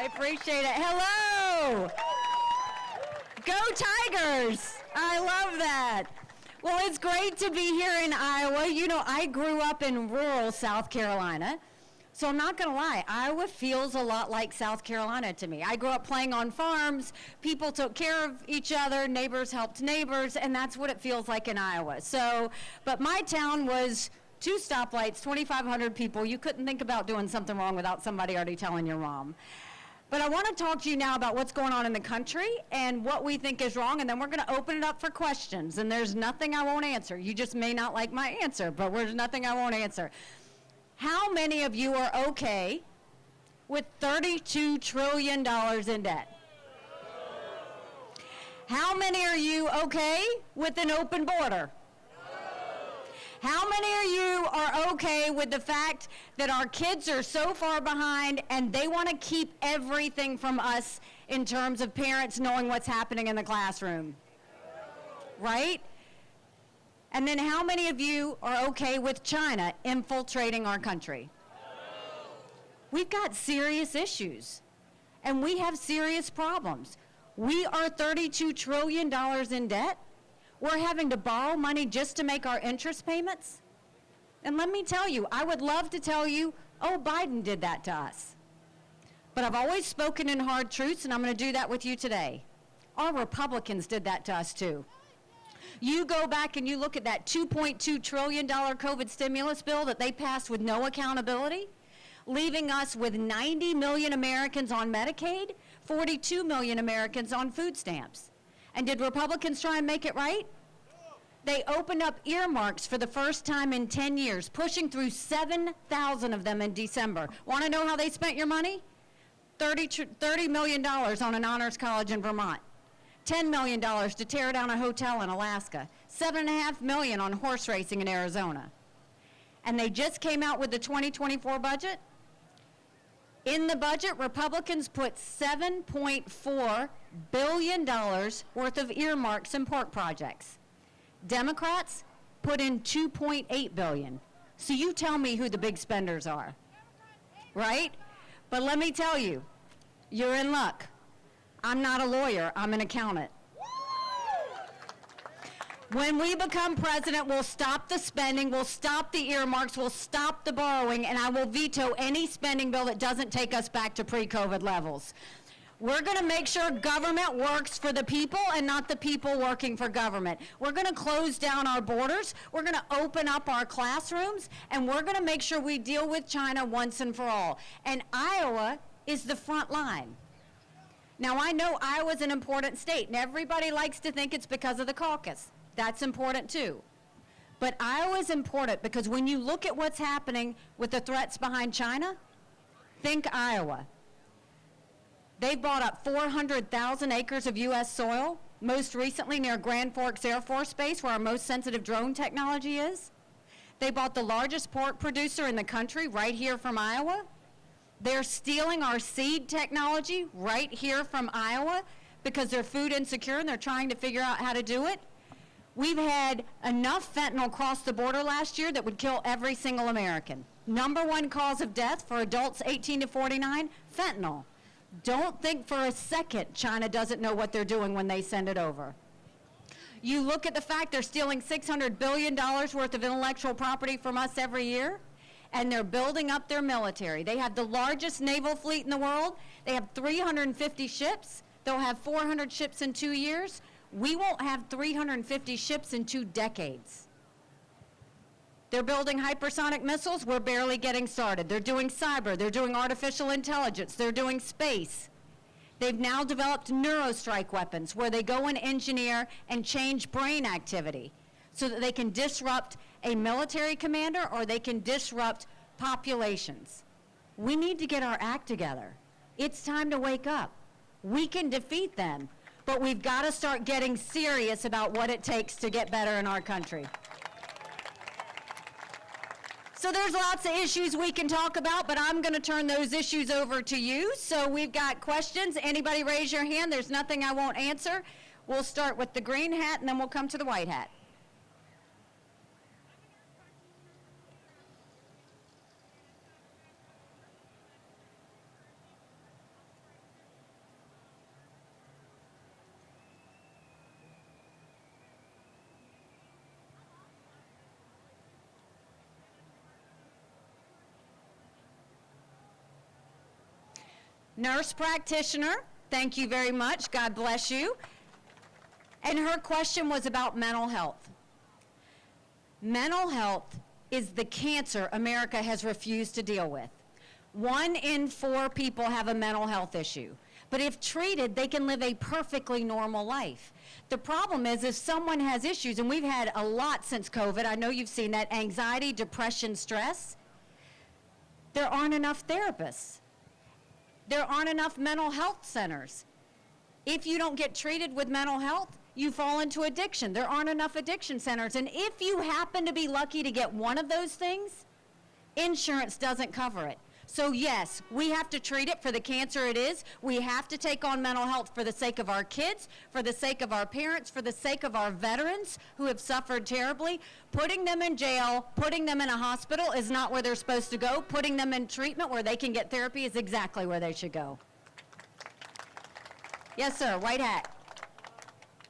I appreciate it. Hello. Go Tigers. I love that. Well, it's great to be here in Iowa. You know, I grew up in rural South Carolina. So I'm not going to lie, Iowa feels a lot like South Carolina to me. I grew up playing on farms, people took care of each other, neighbors helped neighbors, and that's what it feels like in Iowa. So, but my town was 2 stoplights, 2,500 people. You couldn't think about doing something wrong without somebody already telling your mom. But I want to talk to you now about what's going on in the country and what we think is wrong, and then we're going to open it up for questions. And there's nothing I won't answer. You just may not like my answer, but there's nothing I won't answer. How many of you are okay with $32 trillion in debt? How many are you okay with an open border? How many of you are okay with the fact that our kids are so far behind and they want to keep everything from us in terms of parents knowing what's happening in the classroom? Right? And then how many of you are okay with China infiltrating our country? We've got serious issues, and we have serious problems. We are $32 trillion in debt. We're having to borrow money just to make our interest payments. And let me tell you, I would love to tell you, oh, Biden did that to us. But I've always spoken in hard truths, and I'm going to do that with you today. Our Republicans did that to us, too. You go back and you look at that $2.2 trillion COVID stimulus bill that they passed with no accountability, leaving us with 90 million Americans on Medicaid, 42 million Americans on food stamps. And did Republicans try and make it right? They opened up earmarks for the first time in 10 years, pushing through 7,000 of them in December. Want to know how they spent your money? $30 million on an honors college in Vermont. $10 million to tear down a hotel in Alaska, $7.5 million on horse racing in Arizona. And they just came out with the 2024 budget. In the budget, Republicans put $7.4 billion worth of earmarks in pork projects. Democrats put in $2.8 billion. So you tell me who the big spenders are, right? But let me tell you, you're in luck. I'm not a lawyer, I'm an accountant. When we become president, we'll stop the spending, we'll stop the earmarks, we'll stop the borrowing, and I will veto any spending bill that doesn't take us back to pre-COVID levels. We're going to make sure government works for the people and not the people working for government. We're going to close down our borders, we're going to open up our classrooms, and we're going to make sure we deal with China once and for all. And Iowa is the front line. Now, I know Iowa's an important state, and everybody likes to think it's because of the caucus. That's important, too. But Iowa's important because when you look at what's happening with the threats behind China, think Iowa. They've bought up 400,000 acres of U.S. soil, most recently near Grand Forks Air Force Base, where our most sensitive drone technology is. They bought the largest pork producer in the country right here from Iowa. They're stealing our seed technology right here from Iowa because they're food insecure and they're trying to figure out how to do it. We've had enough fentanyl cross the border last year that would kill every single American. #1 cause of death for adults 18 to 49, fentanyl. Don't think for a second China doesn't know what they're doing when they send it over. You look at the fact they're stealing $600 billion worth of intellectual property from us every year, and they're building up their military. They have the largest naval fleet in the world. They have 350 ships. They'll have 400 ships in 2 years. We won't have 350 ships in 2 decades. They're building hypersonic missiles. We're barely getting started. They're doing cyber. They're doing artificial intelligence. They're doing space. They've now developed neurostrike weapons where they go and engineer and change brain activity so that they can disrupt a military commander or they can disrupt populations. We need to get our act together. It's time to wake up. We can defeat them, but we've got to start getting serious about what it takes to get better in our country. So there's lots of issues we can talk about, but I'm going to turn those issues over to you. So we've got questions. Anybody raise your hand? There's nothing I won't answer. We'll start with the green hat, and then we'll come to the white hat. Nurse practitioner, thank you very much. God bless you. And her question was about mental health. Mental health is the cancer America has refused to deal with. 1 in 4 people have a mental health issue. But if treated, they can live a perfectly normal life. The problem is if someone has issues, and we've had a lot since COVID, I know you've seen that, anxiety, depression, stress, there aren't enough therapists. There aren't enough mental health centers. If you don't get treated with mental health, you fall into addiction. There aren't enough addiction centers. And if you happen to be lucky to get one of those things, insurance doesn't cover it. So yes, we have to treat it for the cancer it is. We have to take on mental health for the sake of our kids, for the sake of our parents, for the sake of our veterans who have suffered terribly. Putting them in jail, putting them in a hospital is not where they're supposed to go. Putting them in treatment where they can get therapy is exactly where they should go. Yes, sir, white hat.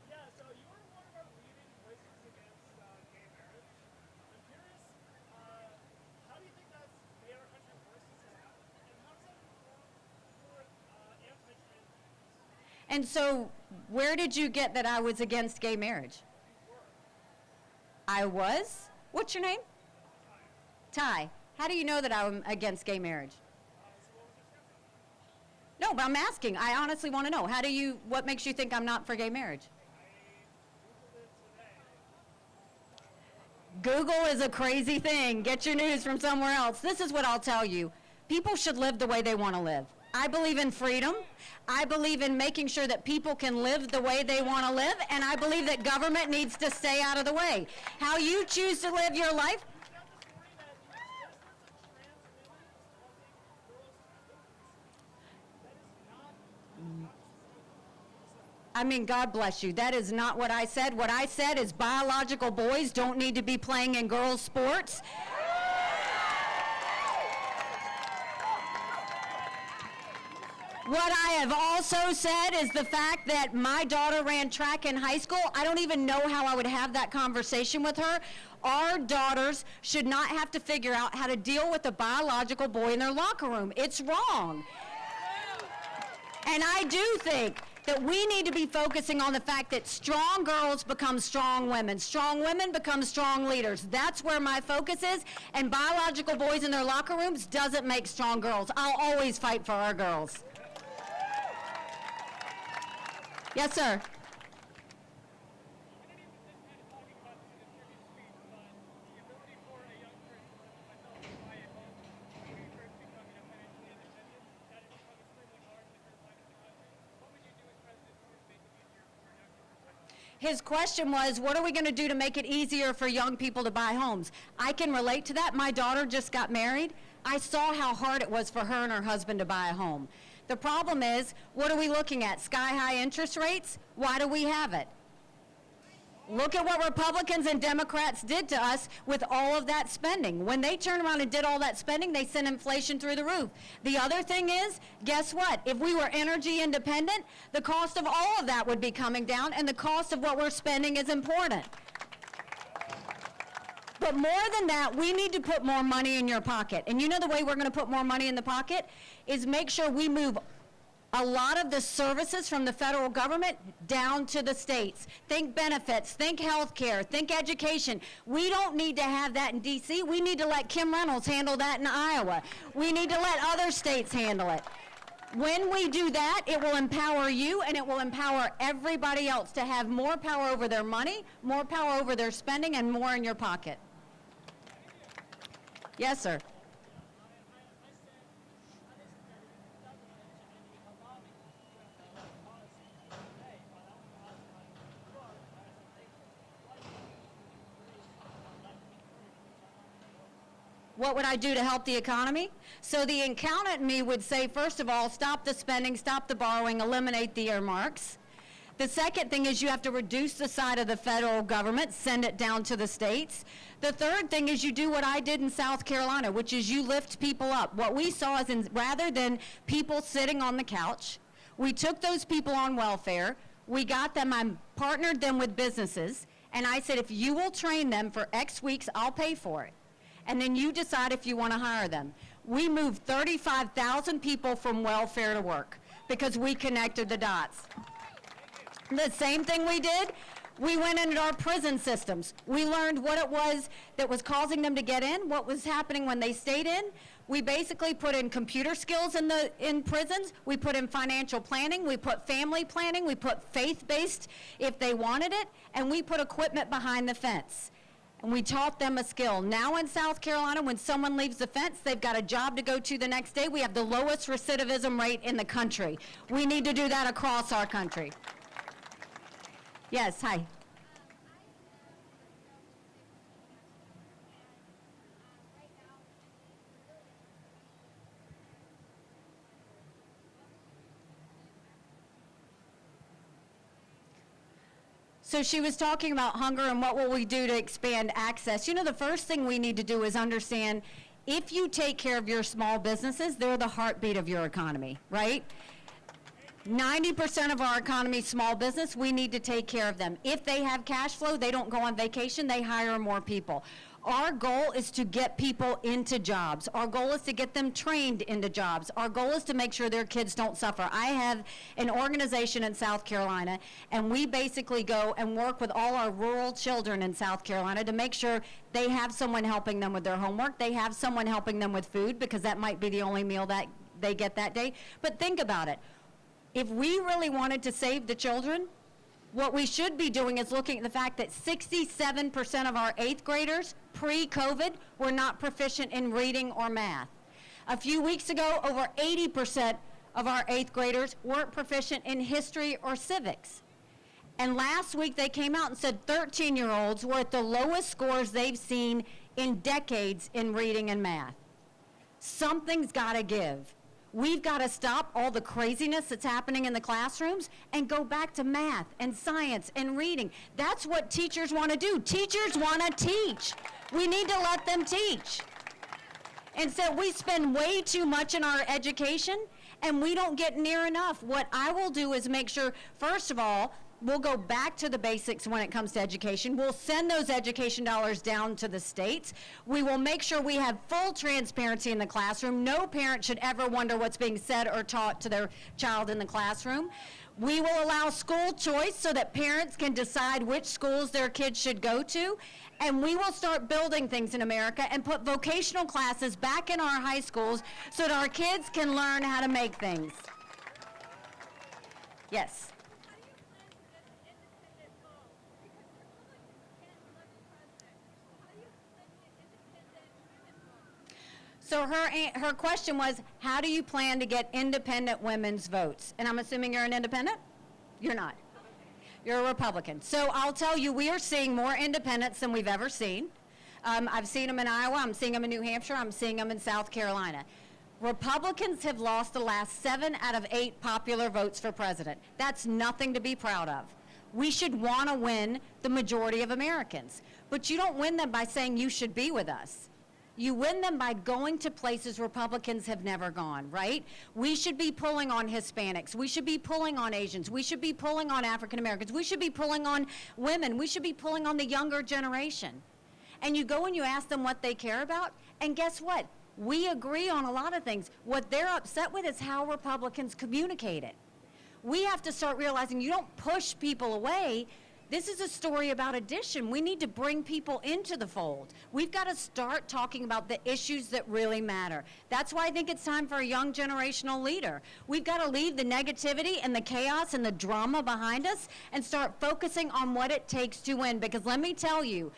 Yeah, so you were one of our leading voices against gay marriage. I'm curious, how do you think that's made our country worse as it happened, and how does that support anti-trans movements? And so, where did you get that I was against gay marriage? I was? What's your name? Ty. How do you know that I'm against gay marriage? No, but I'm asking. I honestly want to know. What makes you think I'm not for gay marriage? Google is a crazy thing. Get your news from somewhere else. This is what I'll tell you. People should live the way they want to live. I believe in freedom. I believe in making sure that people can live the way they want to live, and I believe that government needs to stay out of the way. How you choose to live your life, I mean, God bless you. That is not what I said. What I said is biological boys don't need to be playing in girls' sports. What I have also said is the fact that my daughter ran track in high school. I don't even know how I would have that conversation with her. Our daughters should not have to figure out how to deal with a biological boy in their locker room. It's wrong. And I do think that we need to be focusing on the fact that strong girls become strong women become strong leaders. That's where my focus is, and biological boys in their locker rooms doesn't make strong girls. I'll always fight for our girls. Yes, sir. His question was, what are we going to do to make it easier for young people to buy homes? I can relate to that. My daughter just got married. I saw how hard it was for her and her husband to buy a home. The problem is, what are we looking at? Sky-high interest rates? Why do we have it? Look at what Republicans and Democrats did to us with all of that spending. When they turned around and did all that spending, they sent inflation through the roof. The other thing is, guess what? If we were energy independent, the cost of all of that would be coming down, and the cost of what we're spending is important. But more than that, we need to put more money in your pocket. And you know the way we're going to put more money in the pocket is make sure we move a lot of the services from the federal government down to the states. Think benefits, think health care, think education. We don't need to have that in D.C. We need to let Kim Reynolds handle that in Iowa. We need to let other states handle it. When we do that, it will empower you and it will empower everybody else to have more power over their money, more power over their spending, and more in your pocket. Yes, sir. What would I do to help the economy? So the accountant in me would say, first of all, stop the spending, stop the borrowing, eliminate the earmarks. The second thing is you have to reduce the size of the federal government, send it down to the states. The third thing is you do what I did in South Carolina, which is you lift people up. What we saw is rather than people sitting on the couch, we took those people on welfare, we got them, I partnered them with businesses, and I said, if you will train them for X weeks, I'll pay for it. And then you decide if you want to hire them. We moved 35,000 people from welfare to work because we connected the dots. The same thing we did, we went into our prison systems. We learned what it was that was causing them to get in, what was happening when they stayed in. We basically put in computer skills in prisons. We put in financial planning. We put family planning. We put faith-based if they wanted it. And we put equipment behind the fence. And we taught them a skill. Now in South Carolina, when someone leaves the fence, they've got a job to go to the next day. We have the lowest recidivism rate in the country. We need to do that across our country. Yes, hi. So she was talking about hunger and what will we do to expand access. You know, the first thing we need to do is understand if you take care of your small businesses, they're the heartbeat of your economy, right? 90% of our economy is small business. We need to take care of them. If they have cash flow, they don't go on vacation, they hire more people. Our goal is to get people into jobs. Our goal is to get them trained into jobs. Our goal is to make sure their kids don't suffer. I have an organization in South Carolina, and we basically go and work with all our rural children in South Carolina to make sure they have someone helping them with their homework. They have someone helping them with food, because that might be the only meal that they get that day. But think about it. If we really wanted to save the children, what we should be doing is looking at the fact that 67% of our 8th graders pre-COVID were not proficient in reading or math. A few weeks ago, over 80% of our 8th graders weren't proficient in history or civics. And last week they came out and said 13-year-olds were at the lowest scores they've seen in decades in reading and math. Something's got to give. We've got to stop all the craziness that's happening in the classrooms and go back to math and science and reading. That's what teachers want to do. Teachers want to teach. We need to let them teach. And so we spend way too much in our education, and we don't get near enough. What I will do is make sure, first of all, we'll go back to the basics when it comes to education. We'll send those education dollars down to the states. We will make sure we have full transparency in the classroom. No parent should ever wonder what's being said or taught to their child in the classroom. We will allow school choice so that parents can decide which schools their kids should go to. And we will start building things in America and put vocational classes back in our high schools so that our kids can learn how to make things. Yes. So her question was, how do you plan to get independent women's votes? And I'm assuming you're an independent? You're not. You're a Republican. So I'll tell you, we are seeing more independents than we've ever seen. I've seen them in Iowa. I'm seeing them in New Hampshire. I'm seeing them in South Carolina. Republicans have lost the last 7 out of 8 popular votes for president. That's nothing to be proud of. We should want to win the majority of Americans. But you don't win them by saying you should be with us. You win them by going to places Republicans have never gone, right? We should be pulling on Hispanics. We should be pulling on Asians. We should be pulling on African Americans. We should be pulling on women. We should be pulling on the younger generation. And you go and you ask them what they care about, and guess what? We agree on a lot of things. What they're upset with is how Republicans communicate it. We have to start realizing you don't push people away. This is a story about addition. We need to bring people into the fold. We've got to start talking about the issues that really matter. That's why I think it's time for a young generational leader. We've got to leave the negativity and the chaos and the drama behind us and start focusing on what it takes to win. Because let me tell you,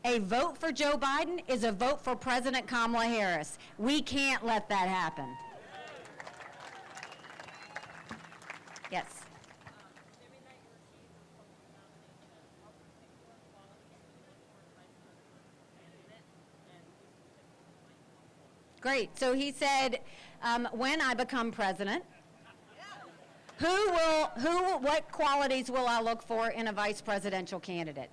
a vote for Joe Biden is a vote for President Kamala Harris. We can't let that happen. Yes. Great. So he said, when I become president, what qualities will I look for in a vice presidential candidate?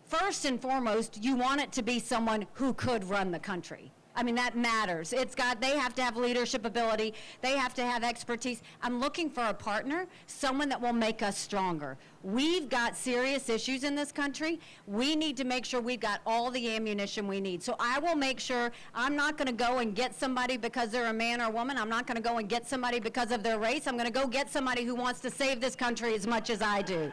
First and foremost, you want it to be someone who could run the country. I mean, that matters. They have to have leadership ability. They have to have expertise. I'm looking for a partner, someone that will make us stronger. We've got serious issues in this country. We need to make sure we've got all the ammunition we need. So I will make sure I'm not going to go and get somebody because they're a man or a woman. I'm not going to go and get somebody because of their race. I'm going to go get somebody who wants to save this country as much as I do.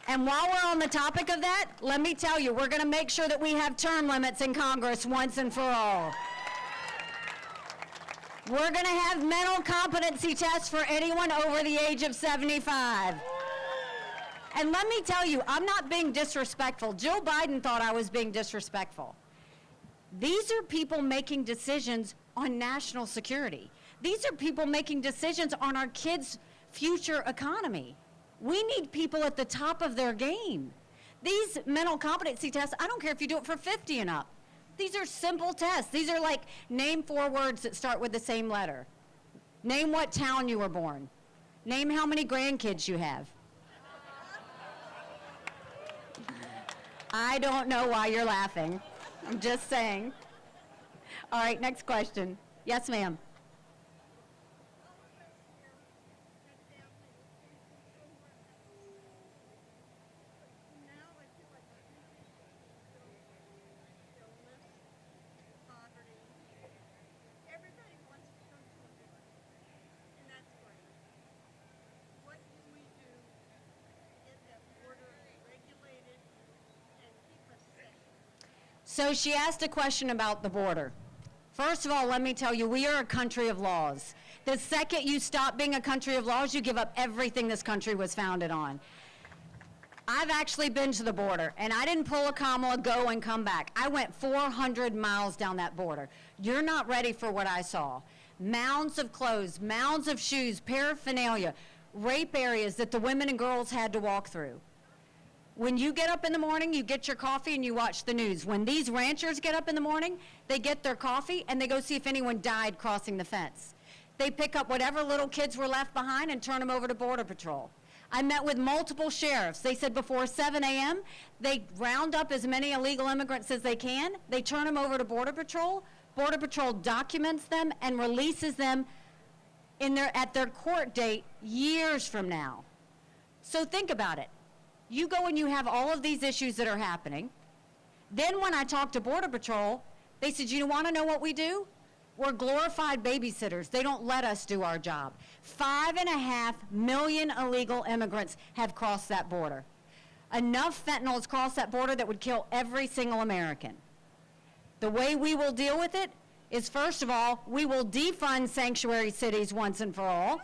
And while we're on the topic of that, let me tell you, we're going to make sure that we have term limits in Congress once and for all. We're going to have mental competency tests for anyone over the age of 75. And let me tell you, I'm not being disrespectful. Joe Biden thought I was being disrespectful. These are people making decisions on national security. These are people making decisions on our kids' future economy. We need people at the top of their game. These mental competency tests, I don't care if you do it for 50 and up. These are simple tests. These are like, name 4 words that start with the same letter. Name what town you were born. Name how many grandkids you have. I don't know why you're laughing. I'm just saying. All right, next question. Yes, ma'am. So she asked a question about the border. First of all, let me tell you, we are a country of laws. The second you stop being a country of laws, you give up everything this country was founded on. I've actually been to the border, and I didn't pull a Kamala, go and come back. I went 400 miles down that border. You're not ready for what I saw. Mounds of clothes, mounds of shoes, paraphernalia, rape areas that the women and girls had to walk through. When you get up in the morning, you get your coffee and you watch the news. When these ranchers get up in the morning, they get their coffee and they go see if anyone died crossing the fence. They pick up whatever little kids were left behind and turn them over to Border Patrol. I met with multiple sheriffs. They said before 7 a.m., they round up as many illegal immigrants as they can. They turn them over to Border Patrol. Border Patrol documents them and releases them at their court date years from now. So think about it. You go and you have all of these issues that are happening. Then when I talked to Border Patrol, they said, you want to know what we do? We're glorified babysitters. They don't let us do our job. 5.5 million illegal immigrants have crossed that border. Enough fentanyl has crossed that border that would kill every single American. The way we will deal with it is, first of all, we will defund sanctuary cities once and for all.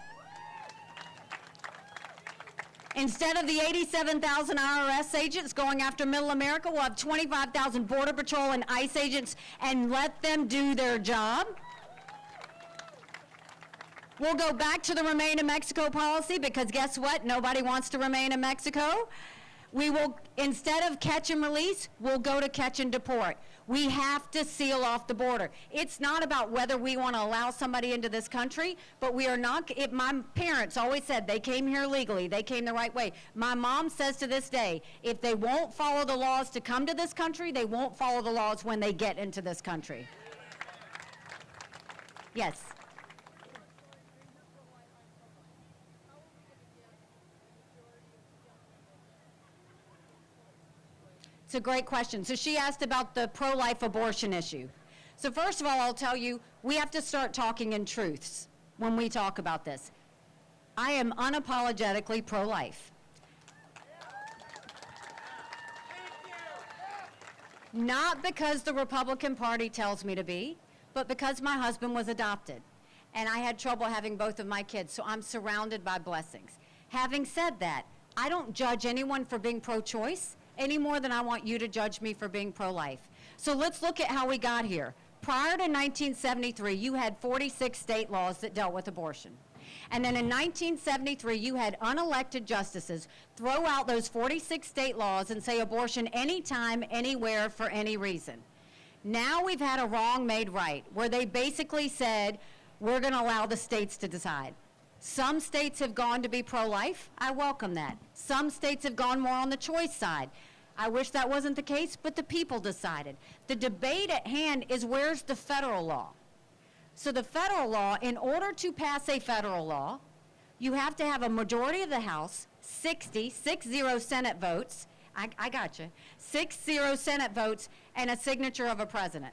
Instead of the 87,000 IRS agents going after middle America, we'll have 25,000 Border Patrol and ICE agents and let them do their job. We'll go back to the Remain in Mexico policy because guess what? Nobody wants to remain in Mexico. We will, instead of catch and release, we'll go to catch and deport. We have to seal off the border. It's not about whether we want to allow somebody into this country, but we are not, my parents always said they came here legally, they came the right way. My mom says to this day, if they won't follow the laws to come to this country, they won't follow the laws when they get into this country. Yes. It's a great question. So she asked about the pro-life abortion issue. So first of all, I'll tell you, we have to start talking in truths when we talk about this. I am unapologetically pro-life. Not because the Republican Party tells me to be, but because my husband was adopted. And I had trouble having both of my kids, so I'm surrounded by blessings. Having said that, I don't judge anyone for being pro-choice any more than I want you to judge me for being pro-life. So let's look at how we got here. Prior to 1973, you had 46 state laws that dealt with abortion. And then in 1973, you had unelected justices throw out those 46 state laws and say abortion anytime, anywhere, for any reason. Now we've had a wrong made right, where they basically said, we're going to allow the states to decide. Some states have gone to be pro-life. I welcome that. Some states have gone more on the choice side. I wish that wasn't the case, but the people decided. The debate at hand is, where's the federal law? So the federal law, in order to pass a federal law, you have to have a majority of the House, 60 Senate votes, I got you, 60 Senate votes, and a signature of a president.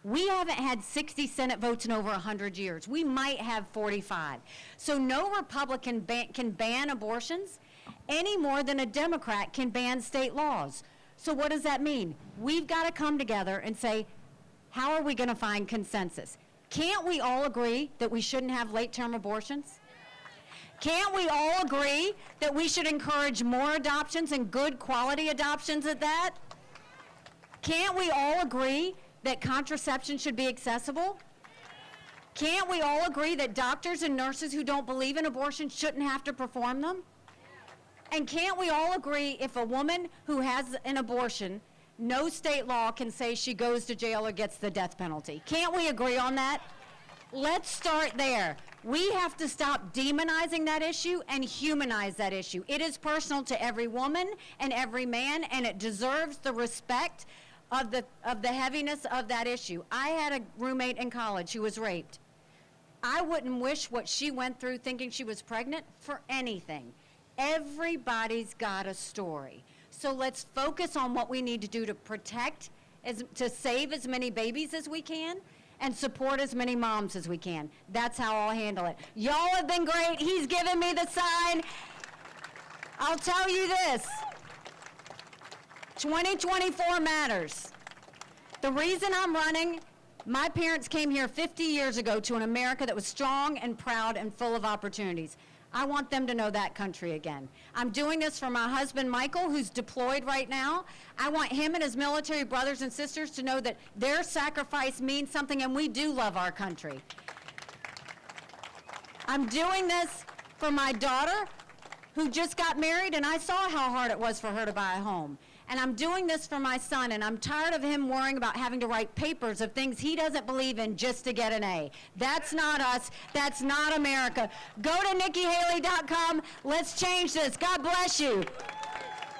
We haven't had 60 Senate votes in over 100 years. We might have 45. So no Republican can ban abortions any more than a Democrat can ban state laws. So what does that mean? We've got to come together and say, how are we going to find consensus? Can't we all agree that we shouldn't have late-term abortions? Can't we all agree that we should encourage more adoptions and good quality adoptions at that? Can't we all agree that contraception should be accessible? Can't we all agree that doctors and nurses who don't believe in abortion shouldn't have to perform them? And can't we all agree, if a woman who has an abortion, no state law can say she goes to jail or gets the death penalty? Can't we agree on that? Let's start there. We have to stop demonizing that issue and humanize that issue. It is personal to every woman and every man, and it deserves the respect of the heaviness of that issue. I had a roommate in college who was raped. I wouldn't wish what she went through thinking she was pregnant for anything. Everybody's got a story. So let's focus on what we need to do to protect, to save as many babies as we can, and support as many moms as we can. That's how I'll handle it. Y'all have been great. He's given me the sign. I'll tell you this. 2024 matters. The reason I'm running, my parents came here 50 years ago to an America that was strong and proud and full of opportunities. I want them to know that country again. I'm doing this for my husband, Michael, who's deployed right now. I want him and his military brothers and sisters to know that their sacrifice means something, and we do love our country. I'm doing this for my daughter, who just got married, and I saw how hard it was for her to buy a home. And I'm doing this for my son, and I'm tired of him worrying about having to write papers of things he doesn't believe in just to get an A. That's not us. That's not America. Go to NikkiHaley.com. Let's change this. God bless you.